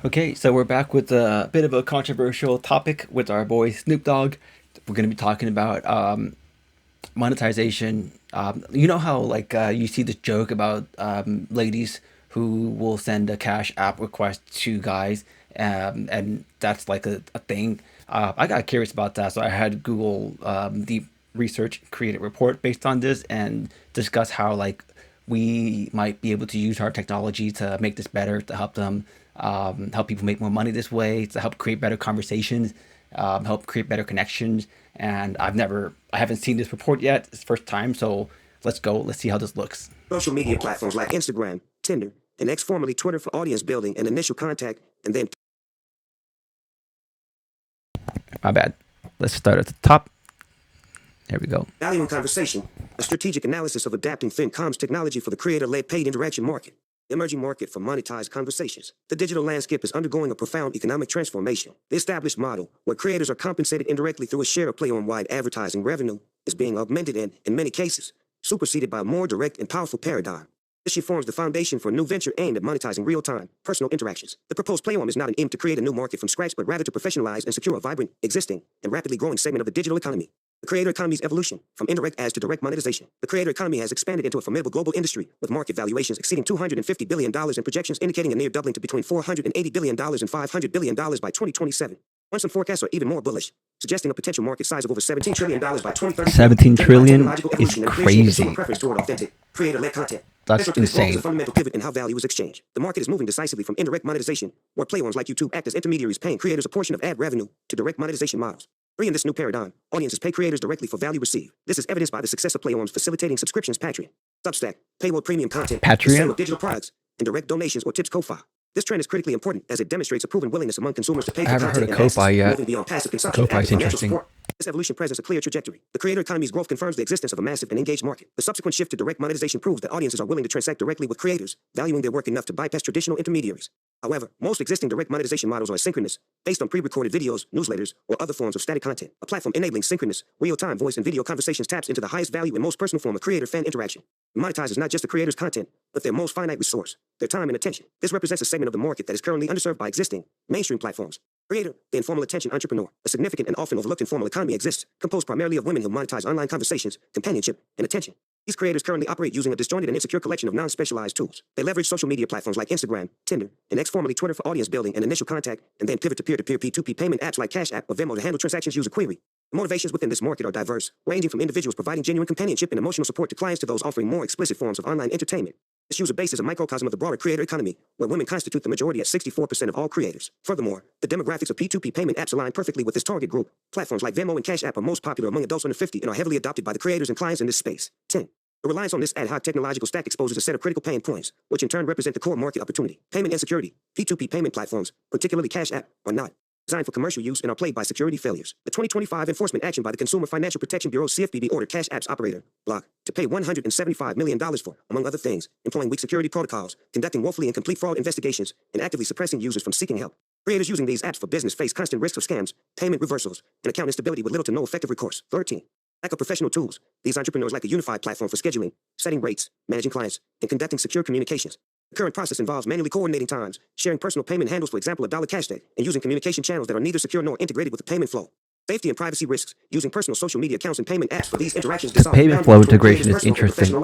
Okay, so we're back with a bit of a controversial topic with our boy Snoop Dogg. We're going to be talking about monetization. You know how you see this joke about ladies who will send a cash app request to guys, and that's like a thing. I got curious about that, so I had Google deep research, create a report based on this, and discuss how we might be able to use our technology to make this better, to help them, help people make more money this way, to help create better conversations, help create better connections. And I haven't seen this report yet. It's the first time, so let's go. Let's see how this looks. Social media platforms like Instagram, Tinder, and X formerly Twitter for audience building and initial contact, and then My bad. Let's start at the top. There we go. value and conversation, a strategic analysis of adapting FynCom's technology for the creator-led paid interaction market. Emerging market for monetized conversations. The digital landscape is undergoing a profound economic transformation. The established model, where creators are compensated indirectly through a share of play-on-wide advertising revenue, is being augmented and, in many cases, superseded by a more direct and powerful paradigm. This shift forms the foundation for a new venture aimed at monetizing real-time, personal interactions. The proposed platform is not an aim to create a new market from scratch, but rather to professionalize and secure a vibrant, existing, and rapidly growing segment of the digital economy. The creator economy's evolution, from indirect ads to direct monetization. The creator economy has expanded into a formidable global industry, with market valuations exceeding $250 billion and projections indicating a near doubling to between $480 billion and $500 billion by 2027. Some forecasts are even more bullish, suggesting a potential market size of over $17 trillion by 2030. 17 trillion is crazy. Preference toward authentic, creator-led content. That's insane. A fundamental pivot in how value is exchanged. The market is moving decisively from indirect monetization, where platforms like YouTube act as intermediaries paying creators a portion of ad revenue, to direct monetization models. In this new paradigm, audiences pay creators directly for value received. This is evidenced by the success of platforms facilitating subscriptions, Patreon, Substack, paywall premium content, the sale of digital products, and direct donations or tips Ko-Fi. This trend is critically important as it demonstrates a proven willingness among consumers to pay for I haven't content heard of Ko-Fi yet. moving beyond passive consumption. Ko-Fi's interesting. This evolution presents a clear trajectory. The creator economy's growth confirms the existence of a massive and engaged market. The subsequent shift to direct monetization proves that audiences are willing to transact directly with creators, valuing their work enough to bypass traditional intermediaries. However, most existing direct monetization models are asynchronous, based on pre-recorded videos, newsletters, or other forms of static content. A platform enabling synchronous, real-time voice and video conversations taps into the highest value and most personal form of creator-fan interaction. It monetizes not just the creator's content, but their most finite resource, their time and attention. This represents a segment of the market that is currently underserved by existing, mainstream platforms. Creator, the informal attention entrepreneur, a significant and often overlooked informal economy exists, composed primarily of women who monetize online conversations, companionship, and attention. These creators currently operate using a disjointed and insecure collection of non-specialized tools. They leverage social media platforms like Instagram, Tinder, and X formerly Twitter for audience building and initial contact, and then pivot to peer-to-peer P2P payment apps like Cash App or Venmo to handle transactions user query. The motivations within this market are diverse, ranging from individuals providing genuine companionship and emotional support to clients to those offering more explicit forms of online entertainment. This user base is a microcosm of the broader creator economy, where women constitute the majority at 64% of all creators. Furthermore, the demographics of P2P payment apps align perfectly with this target group. Platforms like Venmo and Cash App are most popular among adults under 50 and are heavily adopted by the creators and clients in this space. 10. The reliance on this ad hoc technological stack exposes a set of critical pain points, which in turn represent the core market opportunity. Payment insecurity. P2P payment platforms, particularly Cash App, are not designed for commercial use and are plagued by security failures. The 2025 enforcement action by the Consumer Financial Protection Bureau CFPB ordered Cash App's operator, Block, to pay $175 million for, among other things, employing weak security protocols, conducting woefully incomplete fraud investigations, and actively suppressing users from seeking help. Creators using these apps for business face constant risks of scams, payment reversals, and account instability with little to no effective recourse. 13. Lack of professional tools. These entrepreneurs lack a unified platform for scheduling, setting rates, managing clients, and conducting secure communications. The current process involves manually coordinating times, sharing personal payment handles, for example, a dollar cash tag, and using communication channels that are neither secure nor integrated with the payment flow. Safety and privacy risks. Using personal social media accounts and payment apps for these interactions. The payment flow integration is interesting.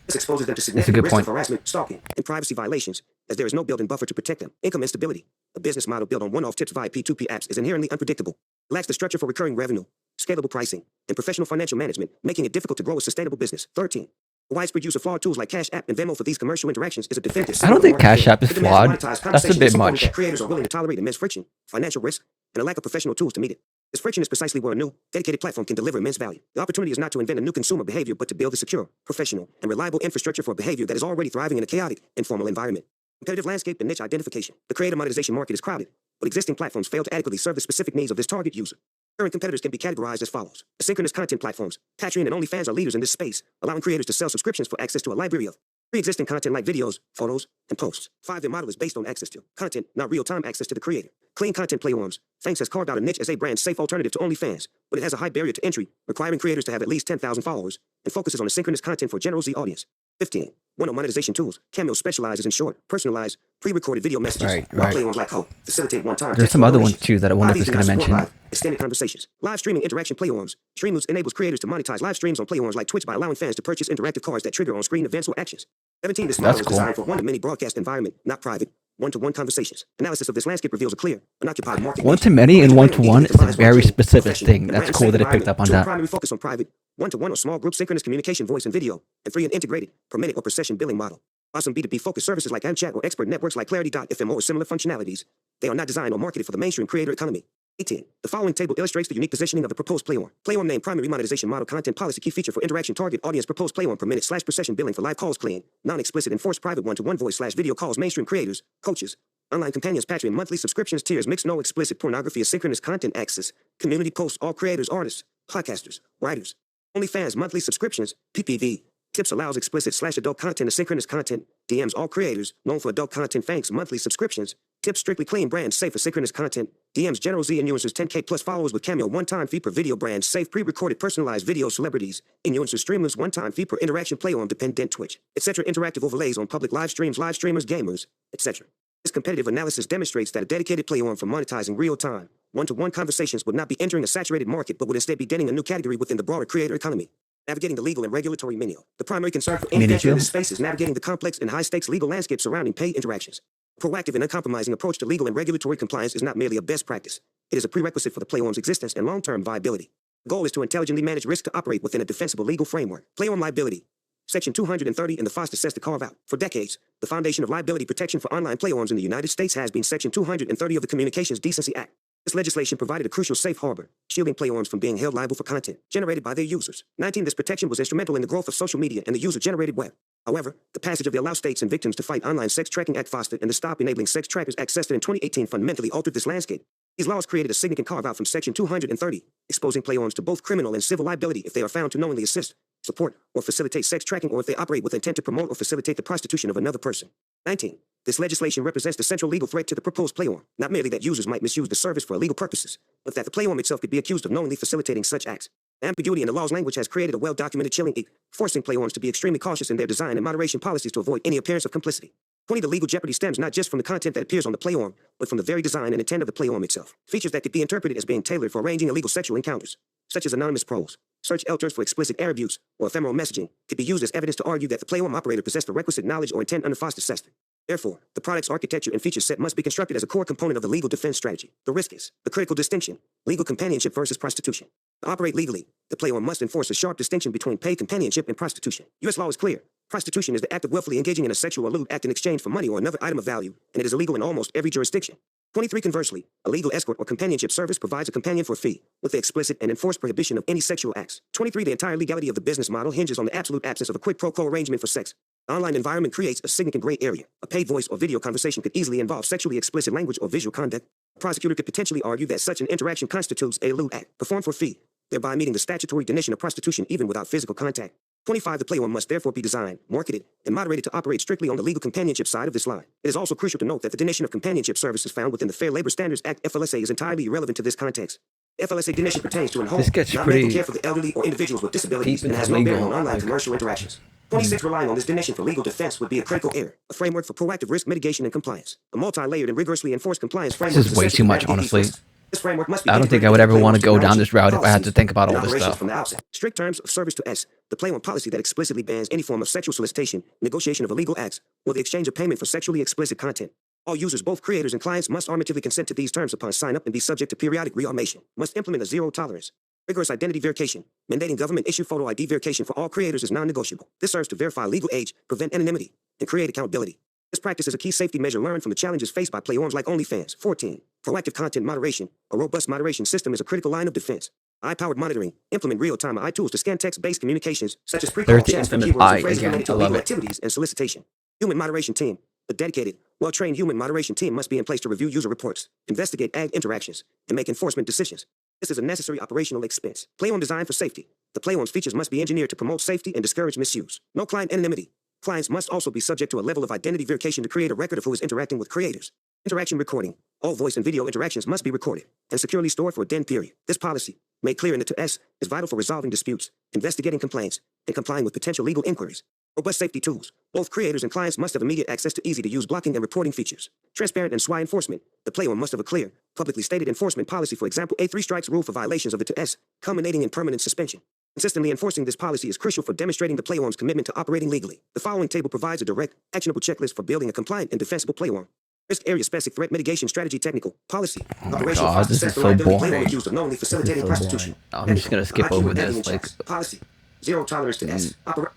This exposes them to significant risks of harassment, stalking, and privacy violations, as there is no built-in buffer to protect them. Income instability. A business model built on one-off tips via P2P apps is inherently unpredictable. It lacks the structure for recurring revenue, scalable pricing, and professional financial management, making it difficult to grow a sustainable business. 13. The widespread use of flawed tools like Cash App and Venmo for these commercial interactions is a definitive. I don't think Cash App is flawed. That's a bit much. Creators are willing to tolerate immense friction, financial risk, and a lack of professional tools to meet it. This friction is precisely where a new, dedicated platform can deliver immense value. The opportunity is not to invent a new consumer behavior, but to build a secure, professional, and reliable infrastructure for a behavior that is already thriving in a chaotic, informal environment. Competitive landscape and niche identification. The creator monetization market is crowded, but existing platforms fail to adequately serve the specific needs of this target user. Current competitors can be categorized as follows. Asynchronous content platforms. Patreon and OnlyFans are leaders in this space, allowing creators to sell subscriptions for access to a library of pre-existing content like videos, photos, and posts. 5. Their model is based on access to content, not real-time access to the creator. Clean content platforms. Thanks has carved out a niche as a brand-safe alternative to OnlyFans, but it has a high barrier to entry, requiring creators to have at least 10,000 followers, and focuses on asynchronous content for a general Z audience. 15. One of monetization tools, Cameo specializes in short, personalized, pre-recorded video messages. Right, While right. platforms like Hope facilitate one-time There's text some other ones donations. too that I wonder if Paves it's do going not to support mention. live, extended conversations. Live streaming interaction platforms. Streamloots enables creators to monetize live streams on platforms like Twitch by allowing fans to purchase interactive cards that trigger on-screen events or actions. 17. This model That's is cool. designed for one-to-many broadcast environment, not private, one-to-one conversations. Analysis of this landscape reveals a clear, unoccupied market. One to many and one to one is a very specific thing. That's cool that it picked up on that. Primary focus on private, one-to-one or small group synchronous communication, voice and video, and 3, an integrated, per minute or per session billing model. While some B2B focused services like AdChat or expert networks like Clarity.fm or similar functionalities, they are not designed or marketed for the mainstream creator economy. 18. The following table illustrates the unique positioning of the proposed platform. Platform name, primary monetization model, content policy, key feature for interaction, target audience, proposed platform per minute / per session billing for live calls, clean, non-explicit, enforced private one-to-one voice / video calls, mainstream creators, coaches, online companions, Patreon, monthly subscriptions, tiers, mixed, no explicit pornography, asynchronous content access, community posts, all creators, artists, podcasters, writers, OnlyFans, monthly subscriptions, PPV. Tips allows explicit / adult content, asynchronous content, DMs, all creators, known for adult content, thanks, monthly subscriptions, tips, strictly clean, brand safe, asynchronous content, DMs, general Z influencers, 10K plus followers with Cameo, one-time fee per video, brand safe, pre-recorded, personalized video, celebrities, influencers, streamers, one-time fee per interaction, play on dependent Twitch, etc. Interactive overlays on public live streams, live streamers, gamers, etc. This competitive analysis demonstrates that a dedicated platform for monetizing real-time, one-to-one conversations would not be entering a saturated market, but would instead be gaining a new category within the broader creator economy. Navigating the legal and regulatory menu. The primary concern for any venture in this space is navigating the complex and high-stakes legal landscape surrounding paid interactions. A proactive and uncompromising approach to legal and regulatory compliance is not merely a best practice. It is a prerequisite for the platform's existence and long-term viability. The goal is to intelligently manage risk to operate within a defensible legal framework. Platform liability. Section 230 in the FOSTA says to carve out. For decades, the foundation of liability protection for online platforms in the United States has been Section 230 of the Communications Decency Act. This legislation provided a crucial safe harbor, shielding platforms from being held liable for content generated by their users. 19. This protection was instrumental in the growth of social media and the user-generated web. However, the passage of the Allow States and Victims to Fight Online Sex Tracking Act FOSTA and the Stop Enabling Sex Trackers Act SESTA in 2018 fundamentally altered this landscape. These laws created a significant carve-out from Section 230, exposing platforms to both criminal and civil liability if they are found to knowingly assist, support, or facilitate sex tracking, or if they operate with intent to promote or facilitate the prostitution of another person. 19. This legislation represents the central legal threat to the proposed platform, not merely that users might misuse the service for illegal purposes, but that the platform itself could be accused of knowingly facilitating such acts. Ambiguity in the law's language has created a well-documented chilling ache, forcing platforms to be extremely cautious in their design and moderation policies to avoid any appearance of complicity. 20. The legal jeopardy stems not just from the content that appears on the platform, but from the very design and intent of the platform itself. Features that could be interpreted as being tailored for arranging illegal sexual encounters, such as anonymous pros, search filters for explicit air abuse, or ephemeral messaging, could be used as evidence to argue that the platform operator possessed the requisite knowledge or intent under FOSTA SESTA. Therefore, the product's architecture and feature set must be constructed as a core component of the legal defense strategy. The risk is the critical distinction: legal companionship versus prostitution. To operate legally, the platform must enforce a sharp distinction between paid companionship and prostitution. U.S. law is clear. Prostitution is the act of willfully engaging in a sexual or lewd act in exchange for money or another item of value, and it is illegal in almost every jurisdiction. 23. Conversely, a legal escort or companionship service provides a companion for a fee, with the explicit and enforced prohibition of any sexual acts. 23. The entire legality of the business model hinges on the absolute absence of a quid pro quo arrangement for sex. The online environment creates a significant gray area. A paid voice or video conversation could easily involve sexually explicit language or visual conduct. A prosecutor could potentially argue that such an interaction constitutes a lewd act, performed for a fee, thereby meeting the statutory definition of prostitution even without physical contact. 25. The platform must therefore be designed, marketed, and moderated to operate strictly on the legal companionship side of this line. It is also crucial to note that the definition of companionship services found within the Fair Labor Standards Act (FLSA) is entirely irrelevant to this context. The FLSA definition pertains to home, not making care for the elderly or individuals with disabilities, and has no bearing on online commercial interactions. 26. Relying on this definition for legal defense would be a critical error. A framework for proactive risk mitigation and compliance. A multi-layered and rigorously enforced compliance framework. This is way too much, honestly. This framework must be I don't think I would ever want to go down this route if I had to think about all this stuff. From the outset. Strict terms of service to S. The platform policy that explicitly bans any form of sexual solicitation, negotiation of illegal acts, or the exchange of payment for sexually explicit content. All users, both creators and clients, must normatively consent to these terms upon sign-up and be subject to periodic rearmation. Must implement a zero tolerance. Rigorous identity verification. Mandating government-issued photo ID verification for all creators is non-negotiable. This serves to verify legal age, prevent anonymity, and create accountability. This practice is a key safety measure learned from the challenges faced by platforms like OnlyFans. 14. Proactive content moderation. A robust moderation system is a critical line of defense. AI-powered monitoring. Implement real-time AI tools to scan text-based communications, such as pre-call chats for keywords and phrases related to legal activities and solicitation. Human moderation team. A dedicated, well-trained human moderation team must be in place to review user reports, investigate ag interactions, and make enforcement decisions. This is a necessary operational expense. Platform designed for safety. The platform's features must be engineered to promote safety and discourage misuse. No client anonymity. Clients must also be subject to a level of identity verification to create a record of who is interacting with creators. Interaction recording. All voice and video interactions must be recorded and securely stored for a den period. This policy, made clear in the 2S, is vital for resolving disputes, investigating complaints, and complying with potential legal inquiries. Robust safety tools. Both creators and clients must have immediate access to easy-to-use blocking and reporting features. Transparent and SWI enforcement. The player must have a clear, publicly stated enforcement policy, for example, a 3 strikes rule for violations of the 2S, culminating in permanent suspension. Consistently enforcing this policy is crucial for demonstrating the player's commitment to operating legally. The following table provides a direct, actionable checklist for building a compliant and defensible player. Risk area specific threat mitigation strategy technical policy. Oh my god, this is so boring. This is so Prostitution. boring. I'm just gonna skip over this. Like, Policy. Zero tolerance to S.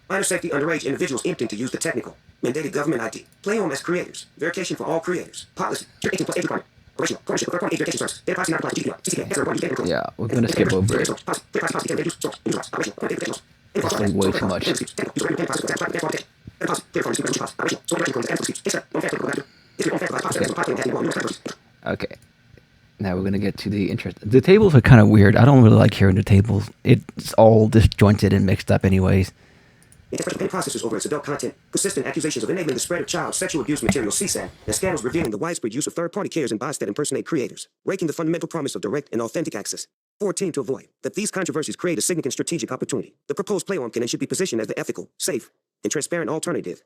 Minor safety underage individuals emptying to use the technical. Mandated government ID. Play on as creators. Verification for all creators. Policy. 18 plus age requirement. Operational. Partnership with third-party age verification service. Data privacy not applied to GDPR. CCPA. yeah, we're gonna skip over it. It's like way too much. Okay. Now we're gonna get to the interest. The tables are kind of weird. I don't really like hearing the tables. It's all disjointed and mixed up, anyways. Payment processors over its adult content, persistent accusations of enabling the spread of child sexual abuse material (CSAM), and scandals revealing the widespread use of third-party carriers and bots that impersonate creators, breaking the fundamental promise of direct and authentic access. 14. To avoid that these controversies create a significant strategic opportunity, the proposed platform can and should be positioned as the ethical, safe, and transparent alternative.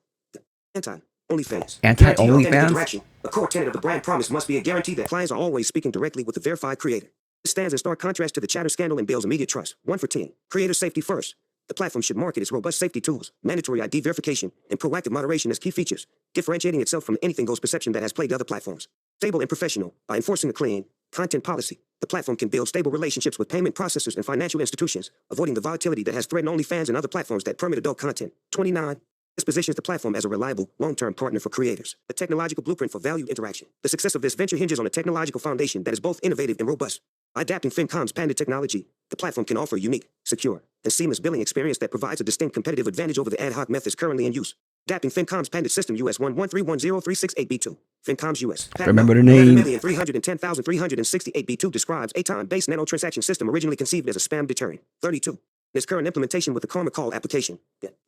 Anti-OnlyFans. Anti-OnlyFans? A core tenet of the brand promise must be a guarantee that clients are always speaking directly with the verified creator. This stands in stark contrast to the chatter scandal and builds immediate trust. 1 for 10. Creator safety first. The platform should market its robust safety tools, mandatory ID verification, and proactive moderation as key features, differentiating itself from anything goes perception that has plagued other platforms. Stable and professional. By enforcing a clean content policy, the platform can build stable relationships with payment processors and financial institutions, avoiding the volatility that has threatened OnlyFans and other platforms that permit adult content. 29. This positions the platform as a reliable, long-term partner for creators, a technological blueprint for valued interaction. The success of this venture hinges on a technological foundation that is both innovative and robust. By adapting FynCom's patented technology, the platform can offer a unique, secure, and seamless billing experience that provides a distinct competitive advantage over the ad hoc methods currently in use. Adapting FynCom's patented system US 113103668B2. FynCom's US. Remember the name. 11,310,368B2 describes a time-based nano-transaction system originally conceived as a spam deterrent. 32. In its current implementation with the Karma Call application,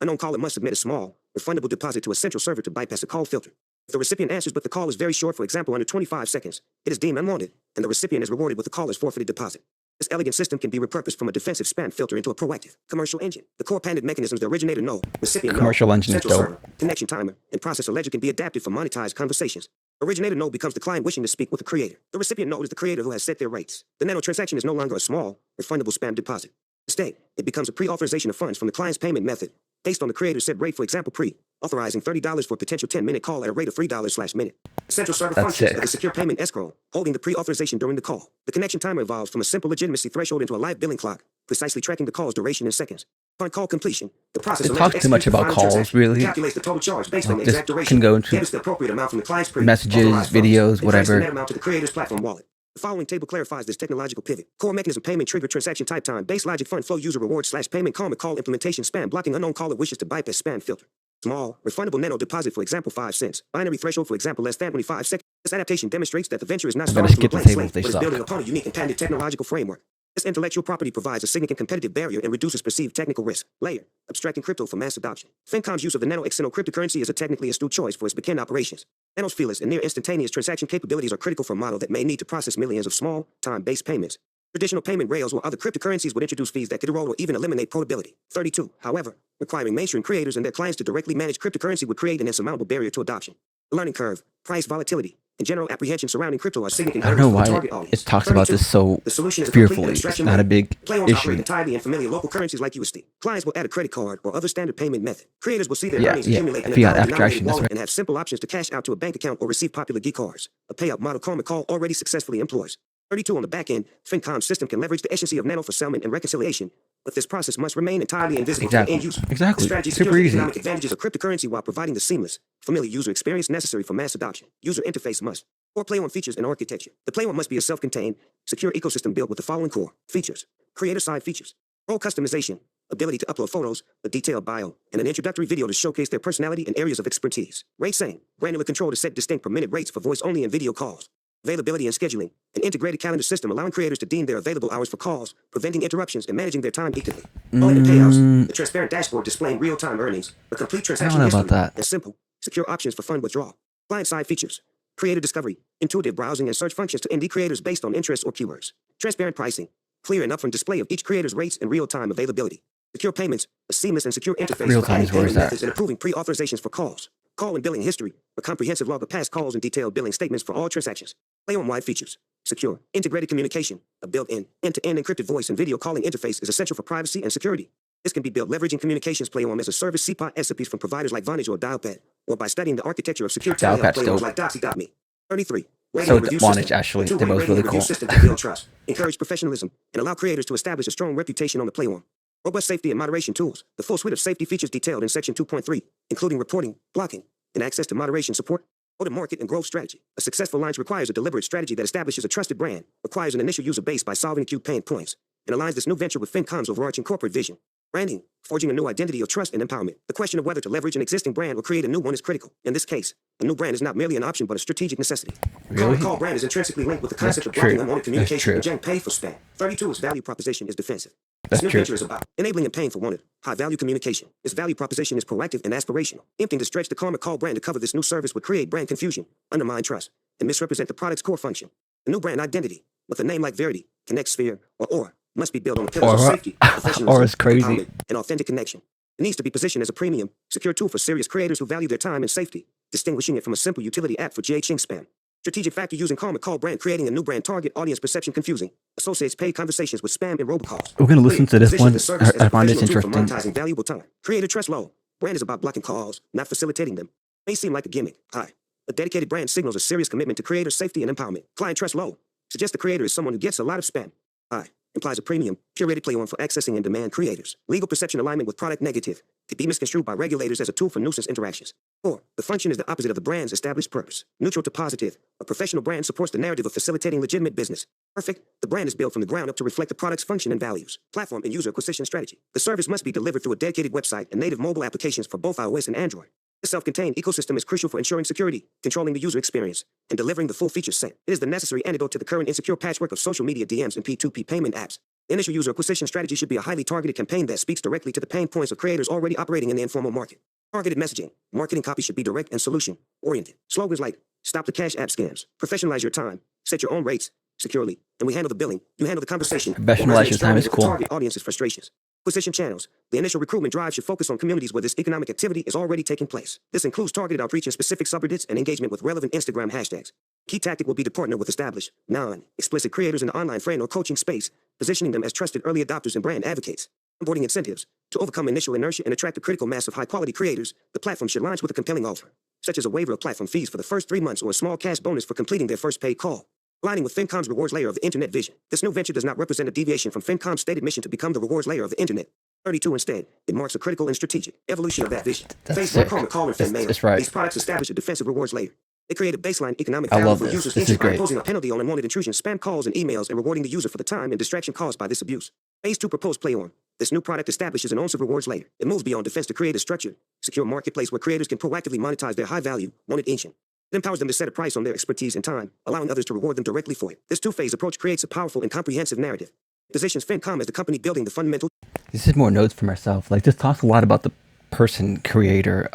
a known caller must submit a small, refundable deposit to a central server to bypass a call filter. If the recipient answers but the call is very short, for example under 25 seconds, it is deemed unwanted, and the recipient is rewarded with the caller's forfeited deposit. This elegant system can be repurposed from a defensive spam filter into a proactive commercial engine. The core patented mechanisms the originator node, recipient Commercial node, engine is central dope. server, connection timer, and processor ledger can be adapted for monetized conversations. Originator node becomes the client wishing to speak with the creator. The recipient node is the creator who has set their rates. The nano transaction is no longer a small, refundable spam deposit. Instead, it becomes a pre-authorization of funds from the client's payment method, based on the creator's set rate, for example, authorizing $30 for a potential 10-minute call at a rate of $3/minute. The central server functions as a secure payment escrow, holding the pre-authorization during the call. The connection timer evolves from a simple legitimacy threshold into a live billing clock, precisely tracking the call's duration in seconds. Upon call completion, the process It talks too much about calls, really. calculates the total charge based on the This exact duration. can go into Debits the appropriate amount from the client's messages, authorized videos, funds, and transfers the whatever. net amount to the creator's platform wallet. The following table clarifies this technological pivot. Core mechanism: payment trigger, transaction type, time, base logic, fund flow, user reward / payment, Karma call implementation, spam blocking, unknown caller wishes to bypass spam filter. Small, refundable nano deposit, for example 5 cents. Binary threshold, for example less than 25 seconds. This adaptation demonstrates that the venture is not I'm gonna starting from a skip the blank tables, slate, they but is suck. building upon a unique and patented technological framework. This intellectual property provides a significant competitive barrier and reduces perceived technical risk. Layer: abstracting crypto for mass adoption. FynCom's use of the nano-external cryptocurrency is a technically astute choice for its backend operations. Nano's feelers and near instantaneous transaction capabilities are critical for a model that may need to process millions of small, time-based payments. Traditional payment rails or other cryptocurrencies would introduce fees that could erode or even eliminate portability. 32. However, requiring mainstream creators and their clients to directly manage cryptocurrency would create an insurmountable barrier to adoption. The learning curve, price volatility, and general apprehension surrounding crypto are significant I don't know hurdles for the why target audience. it talks about 32. this so The solution is a complete fearfully. It's abstraction not a layer. big Players operate issue. entirely in familiar local currencies like USD. Clients will add a credit card or other standard payment method. Creators will see their earnings accumulate in a fiat dollar-denominated abstraction, that's wallet right. and have simple options to cash out to a bank account or receive popular gift cards. A payout model Karma Call already successfully employs. 32. On the back end, FynCom's system can leverage the efficiency of nano for settlement and reconciliation, but this process must remain entirely invisible to the end user. Exactly. The strategy Super secures the easy. economic advantages of cryptocurrency while providing the seamless, familiar user experience necessary for mass adoption. User interface must. Core play-on features and architecture. The play-on must be a self-contained, secure ecosystem built with the following core features. Creator-side features. Role customization. Ability to upload photos, a detailed bio, and an introductory video to showcase their personality and areas of expertise. Rate setting. Granular control to set distinct per-minute rates for voice-only and video calls. Availability and scheduling. An integrated calendar system allowing creators to deem their available hours for calls, preventing interruptions, and managing their time equally. All-in payouts. The transparent dashboard displaying real-time earnings. A complete transaction know history. about that. And simple, secure options for fund withdrawal. Client-side features. Creator discovery. Intuitive browsing and search functions to indie creators based on interests or keywords. Transparent pricing. Clear and upfront display of each creator's rates and real-time availability. Secure payments, a seamless and secure interface Real for time adding is where payment is that? methods and approving pre-authorizations for calls. Call and billing history, a comprehensive log of past calls and detailed billing statements for all transactions. PlayOn-wide features. Secure, integrated communication, a built-in, end-to-end encrypted voice and video calling interface is essential for privacy and security. This can be built leveraging communications PlayOn as a service CPOT SOPs from providers like Vonage or Dialpad, or by studying the architecture of secure telehealth Dialpad's PlayOns dope. like Doxy.me. 33. Rating So and review Vonage, system. actually, A they're two-way both rating really and review cool. system to build trust, encourage professionalism, and allow creators to establish a strong reputation on the PlayOn. Robust safety and moderation tools. The full suite of safety features detailed in Section 2.3, including reporting, blocking, and access to moderation support. Go-to-market and growth strategy. A successful launch requires a deliberate strategy that establishes a trusted brand, requires an initial user base by solving acute pain points, and aligns this new venture with FynCom's overarching corporate vision. Branding, forging a new identity of trust and empowerment. The question of whether to leverage an existing brand or create a new one is critical. In this case, a new brand is not merely an option but a strategic necessity. Really? Call brand is intrinsically linked with the That's concept of blocking true. unwanted That's communication true. and getting paid for spam. 32. Its value proposition is defensive. That's This new true. venture is about enabling and paying for wanted, high-value communication. Its value proposition is proactive and aspirational. Emptying to stretch the karma call brand to cover this new service would create brand confusion, undermine trust, and misrepresent the product's core function. The new brand identity, with a name like Verity, Connect Sphere, or Aura, must be built on the pillars of Aura, safety, professionalism, Aura's crazy. empowerment, and authentic connection. It needs to be positioned as a premium, secure tool for serious creators who value their time and safety, distinguishing it from a simple utility app for GHing spam. Strategic factor using Karma Call brand, creating a new brand target audience perception confusing, associates paid conversations with spam and robocalls. We're gonna listen to this Position one. the service as I a find this professional tool for interesting. monetizing valuable time. Creator trust low. Brand is about blocking calls, not facilitating them. May seem like a gimmick. High. A dedicated brand signals a serious commitment to creator safety and empowerment. Client trust low. Suggests the creator is someone who gets a lot of spam. High. Implies a premium, curated PlayOn for accessing and demand creators. Legal perception alignment with product negative. Could be misconstrued by regulators as a tool for nuisance interactions. 4. The function is the opposite of the brand's established purpose. Neutral to positive. A professional brand supports the narrative of facilitating legitimate business. Perfect. The brand is built from the ground up to reflect the product's function and values. Platform and user acquisition strategy. The service must be delivered through a dedicated website and native mobile applications for both iOS and Android. The self-contained ecosystem is crucial for ensuring security, controlling the user experience, and delivering the full feature set. It is the necessary antidote to the current insecure patchwork of social media DMs and P2P payment apps. The initial user acquisition strategy should be a highly targeted campaign that speaks directly to the pain points of creators already operating in the informal market. Targeted messaging. Marketing copy should be direct and solution-oriented. Slogans like, stop the cash app scams, professionalize your time, set your own rates securely, and we handle the billing, you handle the conversation. Professionalize your time is cool. Target audience's frustrations. Acquisition channels. The initial recruitment drive should focus on communities where this economic activity is already taking place. This includes targeted outreach in specific subreddits and engagement with relevant Instagram hashtags. Key tactic will be to partner with established, non-explicit creators in the online friend or coaching space, positioning them as trusted early adopters and brand advocates. Onboarding incentives. To overcome initial inertia and attract a critical mass of high-quality creators, the platform should launch with a compelling offer, such as a waiver of platform fees for the first 3 months or a small cash bonus for completing their first paid call. Aligning with FynCom's rewards layer of the internet vision. This new venture does not represent a deviation from FynCom's stated mission to become the rewards layer of the internet. 32 instead, it marks a critical and strategic evolution of that vision. That's Facebook, sick. Karma, Call, and FynMail. That's right. These products establish a defensive rewards layer. They create a baseline economic I value love for this. users This each is by great. imposing a penalty on unwanted intrusion, spam calls, and emails, and rewarding the user for the time and distraction caused by this abuse. Phase 2 proposed PlayOn. This new product establishes an ownership rewards layer. It moves beyond defense to create a structured, secure marketplace where creators can proactively monetize their high-value, wanted engine. It empowers them to set a price on their expertise and time, allowing others to reward them directly for it. This two-phase approach creates a powerful and comprehensive narrative. It positions FynCom as the company building the fundamental. This is more notes for myself. Like, this talks a lot about the person creator,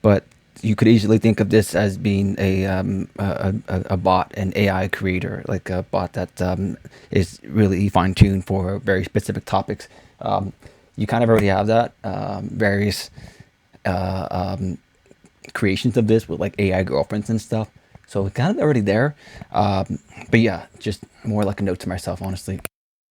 but you could easily think of this as being a bot, an AI creator, like a bot that is really fine-tuned for very specific topics. You kind of already have that. Various creations of this with like AI girlfriends and stuff. So it's kind of already there. But yeah, just more like a note to myself, honestly.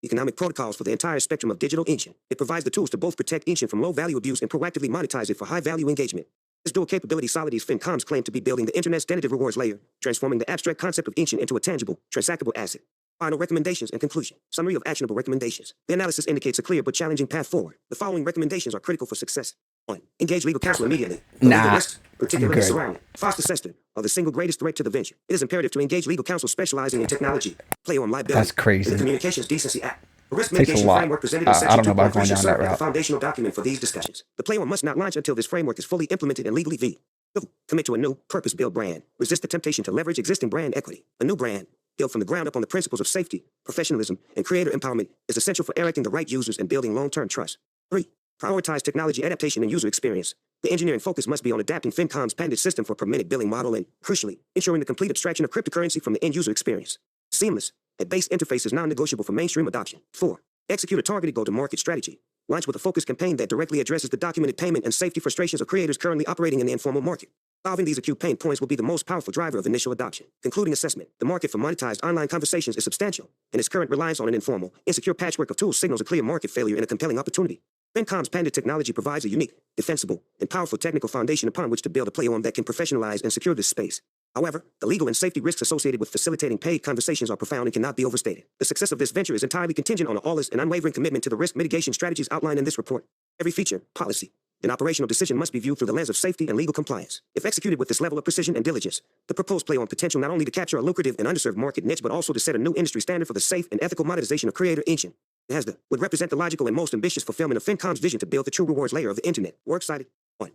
Economic protocols for the entire spectrum of digital engine. It provides the tools to both protect engine from low-value abuse and proactively monetize it for high-value engagement. This dual capability solidifies FynCom's claim to be building the internet's definitive rewards layer, transforming the abstract concept of engine into a tangible, transactable asset. Final recommendations and conclusion. Summary of actionable recommendations. The analysis indicates a clear but challenging path forward. The following recommendations are critical for success. 1. Engage legal counsel immediately. The legal risks, particularly surrounding Foster Sester, are the single greatest threat to the venture. It is imperative to engage legal counsel specializing in technology. PlayOn liability. That's crazy. In the Communications Decency Act. The risk Takes a mitigation lot. framework presented in I Section don't know about 2.3 going should down serve that as the route. foundational document for these discussions. The PlayOn must not launch until this framework is fully implemented and legally v. 2. Commit to a new, purpose-built brand. Resist the temptation to leverage existing brand equity. A new brand, built from the ground up on the principles of safety, professionalism, and creator empowerment, is essential for erecting the right users and building long-term trust. 3. Prioritize technology adaptation and user experience. The engineering focus must be on adapting FynCom's patented system for per-minute billing model and, crucially, ensuring the complete abstraction of cryptocurrency from the end-user experience. Seamless, a base interface is non-negotiable for mainstream adoption. 4. Execute a targeted go-to-market strategy. launched with a focused campaign that directly addresses the documented payment and safety frustrations of creators currently operating in the informal market. Solving these acute pain points will be the most powerful driver of initial adoption. Concluding assessment: the market for monetized online conversations is substantial, and its current reliance on an informal, insecure patchwork of tools signals a clear market failure and a compelling opportunity. FynCom's patented technology provides a unique, defensible, and powerful technical foundation upon which to build a platform that can professionalize and secure this space. However, the legal and safety risks associated with facilitating paid conversations are profound and cannot be overstated. The success of this venture is entirely contingent on a flawless and unwavering commitment to the risk mitigation strategies outlined in this report. Every feature, policy, and operational decision must be viewed through the lens of safety and legal compliance. If executed with this level of precision and diligence, the proposed play on potential not only to capture a lucrative and underserved market niche, but also to set a new industry standard for the safe and ethical monetization of creator engine. It would represent the logical and most ambitious fulfillment of FynCom's vision to build the true rewards layer of the internet. We're excited. 1.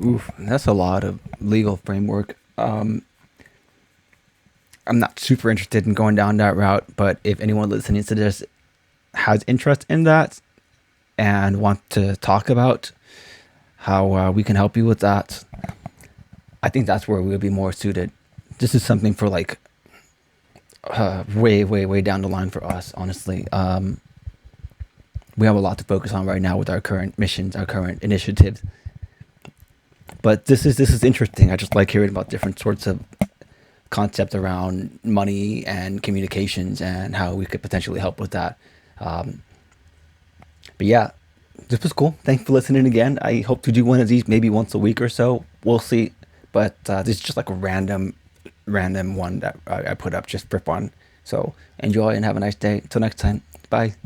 Oof, that's a lot of legal framework. I'm not super interested in going down that route, but if anyone listening to this has interest in that and want to talk about how we can help you with that, I think that's where we would be more suited. This is something for like way down the line for us, honestly. We have a lot to focus on right now with our current missions, our current initiatives. But this is interesting. I just like hearing about different sorts of concepts around money and communications and how we could potentially help with that. But yeah, this was cool. Thanks for listening again. I hope to do one of these maybe once a week or so. We'll see. But this is just like a random one that I put up just for fun. So enjoy and have a nice day. Until next time. Bye.